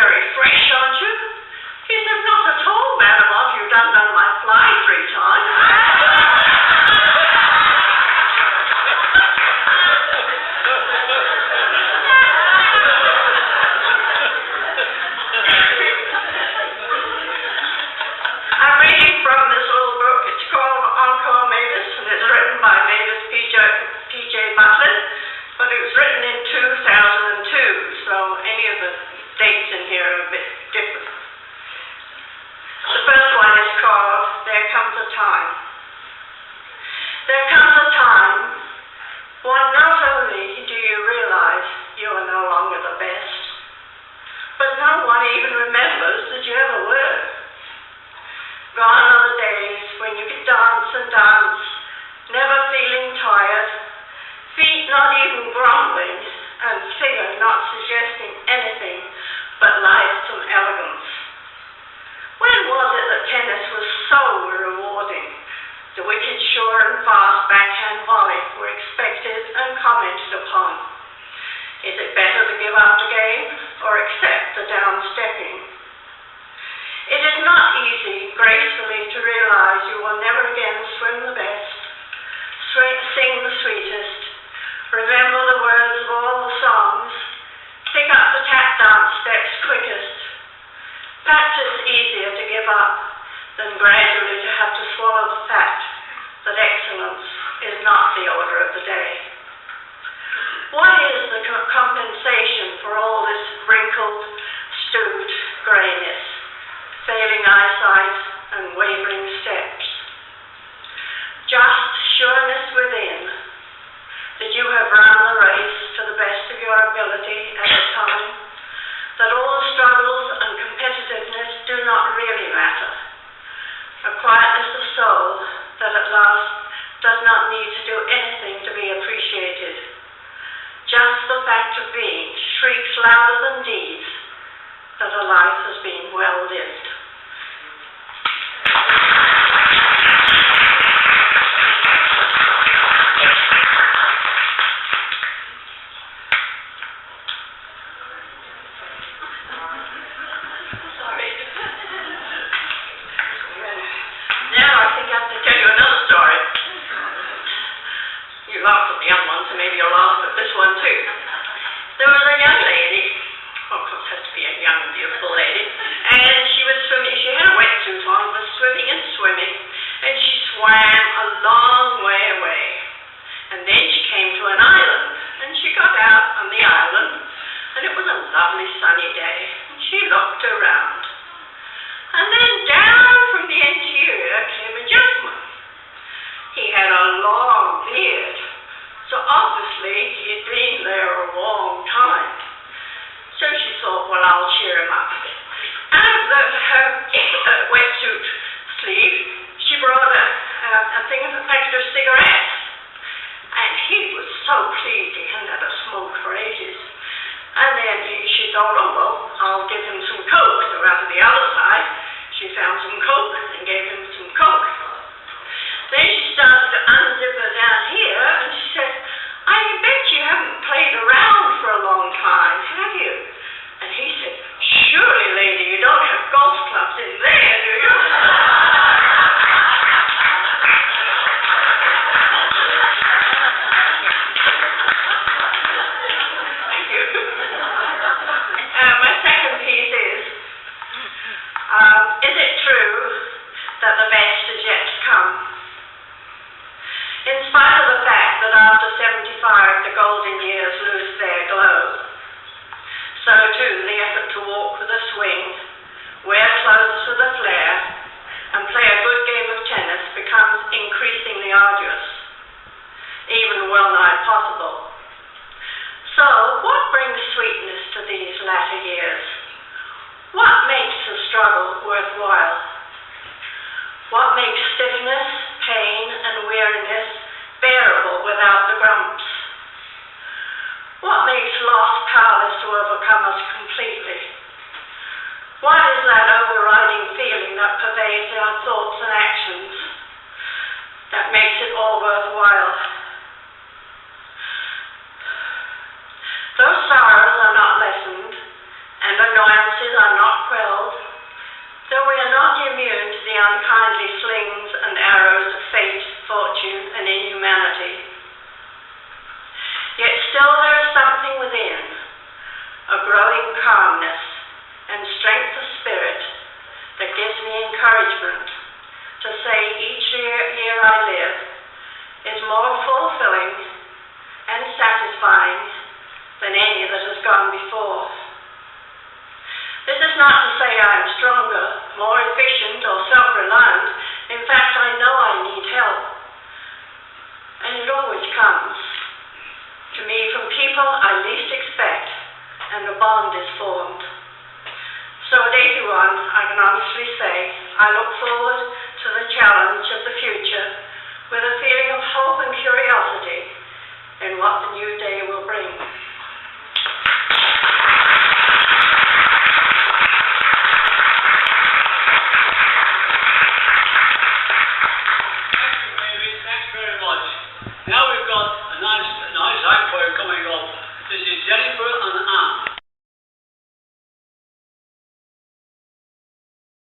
very fresh, aren't you? He said, not at all, madam, after you've done my fly 3 times. I'm reading from this little book. It's called Encore Mavis, and it's written by Mavis P.J. Butler, but it was written in 2002, so any of the dates in here are a bit different. The first one is called There Comes a Time. There comes a time when not only do you realize you are no longer the best, but no one even remembers that you ever were. Gone are the days when you could dance and dance, never feeling tired, feet not even grumbling, and figure not suggesting anything but lightsome elegance. When was it that tennis was so rewarding? The wicked sure and fast backhand volley were expected and commented upon. Is it better to give up the game or accept the downstepping? It is not easy gracefully to realize you will never again swim the best, sing the sweetest, remember the words of all the songs, pick up the tap dance steps quickest. Perhaps it's easier to give up than gradually to have to swallow the fact that excellence is not the order of the day. What is the compensation for all this wrinkled, stooped grayness, failing eyesight and wavering steps? Just sureness within that you have run the race to the best of your ability at the time, that all the struggles and competitiveness do not really matter. A quietness of soul that at last does not need to do anything to be appreciated. Just the fact of being shrieks louder than deeds that a life has been well lived. Those sorrows are not lessened, and annoyances are quelled, though we are not immune to the unkindly slings and arrows of fate, fortune, and inhumanity. Yet still there is something within, a growing calmness and strength of spirit that gives me encouragement to say each year I live is more fulfilling and satisfying than any that has gone before. This is not to say I am stronger, more efficient, or self-reliant. In fact, I know I need help. And it always comes to me from people I least expect, and a bond is formed. So at 81, I can honestly say I look forward to the challenge of the future with a feeling